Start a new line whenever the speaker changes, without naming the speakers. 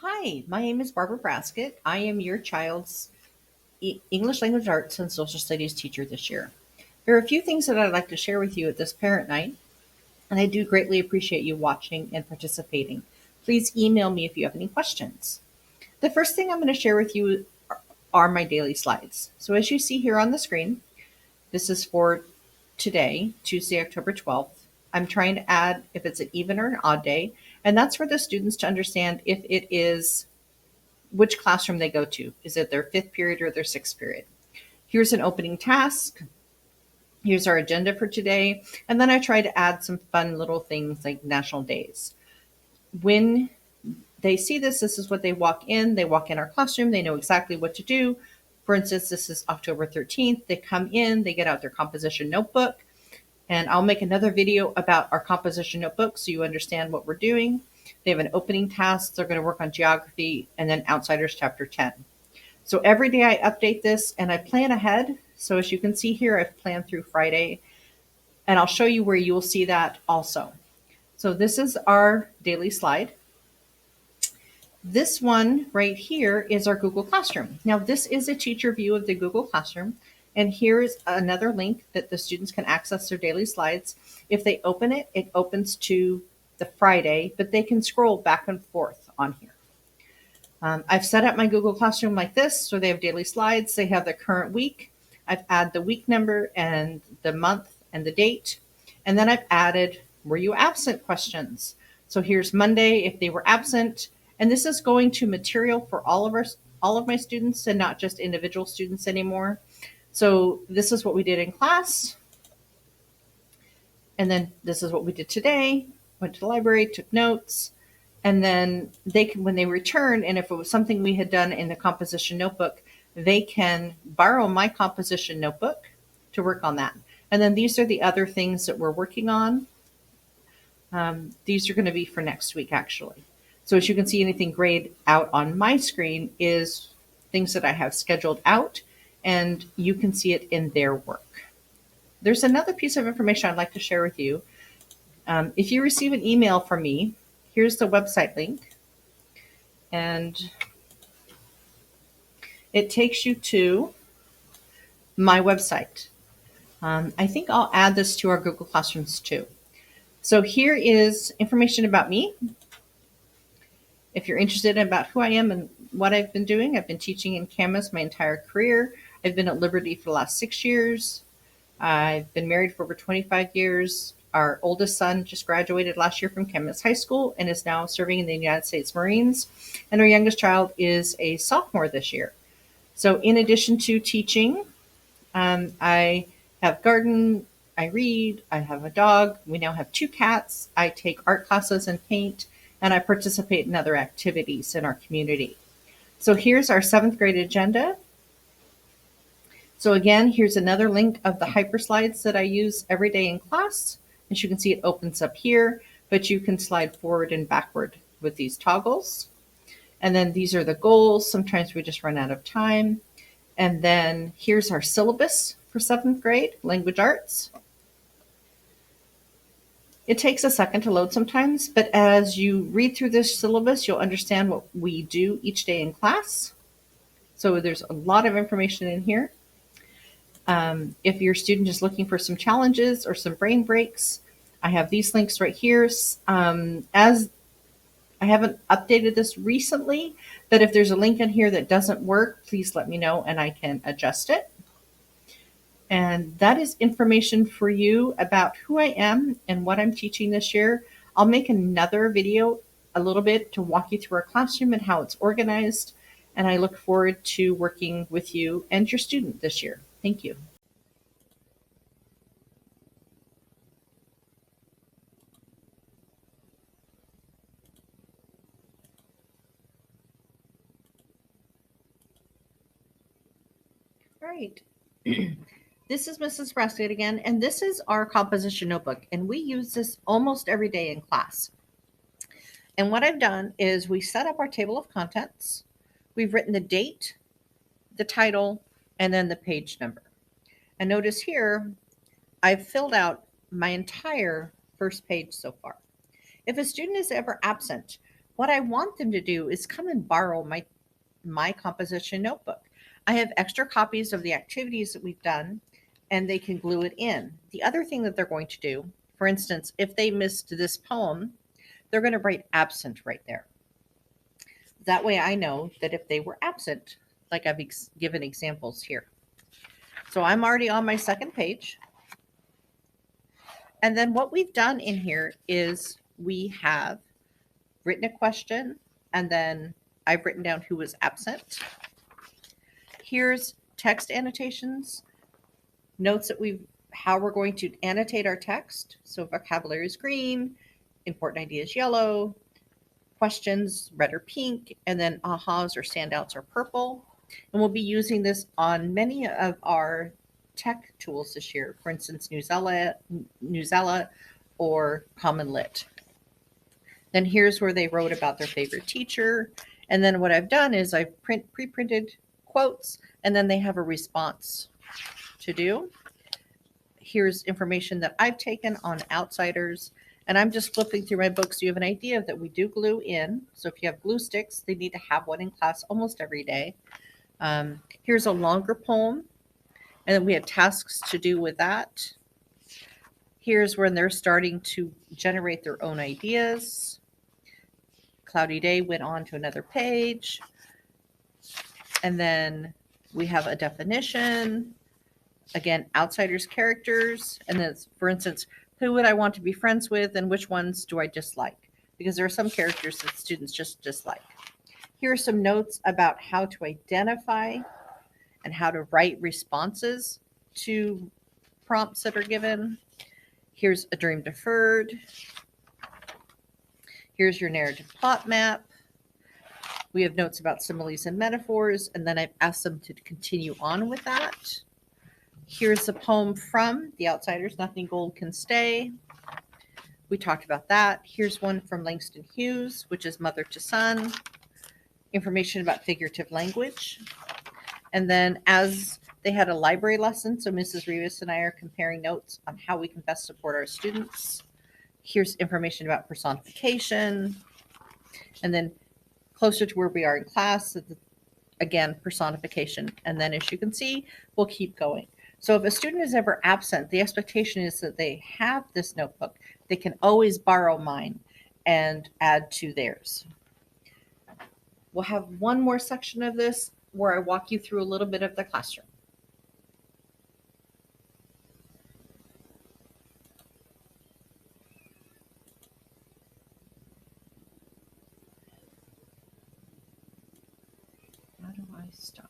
Hi, my name is Barbara Braskett. I am your child's English Language Arts and Social Studies teacher this year. There are a few things that I'd like to share with you at this parent night, and I do greatly appreciate you watching and participating. Please email me if you have any questions. The first thing I'm going to share with you are my daily slides. So as you see here on the screen, this is for today, Tuesday, October 12th. I'm trying to add if it's an even or an odd day, and that's for the students to understand if it is which classroom they go to. Is it their fifth period or their sixth period? Here's an opening task. Here's our agenda for today. And then I try to add some fun little things like national days. When they see this, this is what they walk in. They walk in our classroom. They know exactly what to do. For instance, this is October 13th. They come in, they get out their composition notebook. And I'll make another video about our composition notebook so you understand what we're doing. They have an opening task. They're going to work on geography and then Outsiders Chapter 10. So every day I update this and I plan ahead. So as you can see here, I've planned through Friday, and I'll show you where you will see that also. So this is our daily slide. This one right here is our Google Classroom. Now this is a teacher view of the Google Classroom. And here's another link that the students can access their daily slides. If they open it, it opens to the Friday, but they can scroll back and forth on here. I've set up my Google Classroom like this, so they have daily slides. They have the current week. I've added the week number and the month and the date. And then I've added, were you absent questions? So here's Monday if they were absent. And this is going to material for all of my students and not just individual students anymore. So this is what we did in class. And then this is what we did today. Went to the library, took notes. And then they can, when they return, and if it was something we had done in the composition notebook, they can borrow my composition notebook to work on that. And then these are the other things that we're working on. These are going to be for next week, actually. So as you can see, anything grayed out on my screen is things that I have scheduled out, and you can see it in their work. There's another piece of information I'd like to share with you. If you receive an email from me, here's the website link, and it takes you to my website. I think I'll add this to our Google Classrooms too. So here is information about me. If you're interested about who I am and what I've been doing, I've been teaching in Camas my entire career. I've been at Liberty for the last 6 years. I've been married for over 25 years. Our oldest son just graduated last year from Camas High School and is now serving in the United States Marines. And our youngest child is a sophomore this year. So in addition to teaching, I have garden, I read, I have a dog. We now have 2 cats. I take art classes and paint, and I participate in other activities in our community. So here's our 7th grade agenda. So again, here's another link of the hyperslides that I use every day in class. As you can see, it opens up here, but you can slide forward and backward with these toggles. And then these are the goals. Sometimes we just run out of time. And then here's our syllabus for 7th grade, language arts. It takes a second to load sometimes, but as you read through this syllabus, you'll understand what we do each day in class. So there's a lot of information in here. If your student is looking for some challenges or some brain breaks, I have these links right here. As I haven't updated this recently, but if there's a link in here that doesn't work, please let me know and I can adjust it. And that is information for you about who I am and what I'm teaching this year. I'll make another video a little bit to walk you through our classroom and how it's organized. And I look forward to working with you and your student this year. Thank you. All right. This is Mrs. Braskett again, and this is our composition notebook, and we use this almost every day in class. And what I've done is we set up our table of contents. We've written the date, the title, and then the page number. And notice here, I've filled out my entire first page so far. If a student is ever absent, What I want them to do is come and borrow my composition notebook. I have extra copies of the activities that we've done, and they can glue it in. The other thing that they're going to do, for instance, if they missed this poem, they're going to write absent right there. That way I know that if they were absent, like I've given examples here. So I'm already on my second page. And then what we've done in here is we have written a question, and then I've written down who was absent. Here's text annotations, notes that how we're going to annotate our text. So vocabulary is green, important ideas yellow, questions red or pink, and then ahas or standouts are purple. And we'll be using this on many of our tech tools this year. For instance, Newsela or Common Lit. Then here's where they wrote about their favorite teacher. And then what I've done is I've pre-printed quotes, and then they have a response to do. Here's information that I've taken on outsiders, and I'm just flipping through my books so you have an idea that we do glue in. So if you have glue sticks, they need to have one in class almost every day. Here's a longer poem, and then we have tasks to do with that. Here's when they're starting to generate their own ideas. Cloudy day went on to another page. And then we have a definition. Again, outsiders, characters. And then, for instance, who would I want to be friends with and which ones do I dislike? Because there are some characters that students just dislike. Here are some notes about how to identify and how to write responses to prompts that are given. Here's a dream deferred. Here's your narrative plot map. We have notes about similes and metaphors, and then I've asked them to continue on with that. Here's a poem from The Outsiders, Nothing Gold Can Stay. We talked about that. Here's one from Langston Hughes, which is Mother to Son. Information about figurative language. And then as they had a library lesson, so Mrs. Rivas and I are comparing notes on how we can best support our students. Here's information about personification. And then closer to where we are in class, again, personification. And then as you can see, we'll keep going. So if a student is ever absent, the expectation is that they have this notebook. They can always borrow mine and add to theirs. We'll have one more section of this where I walk you through a little bit of the classroom. How do I stop?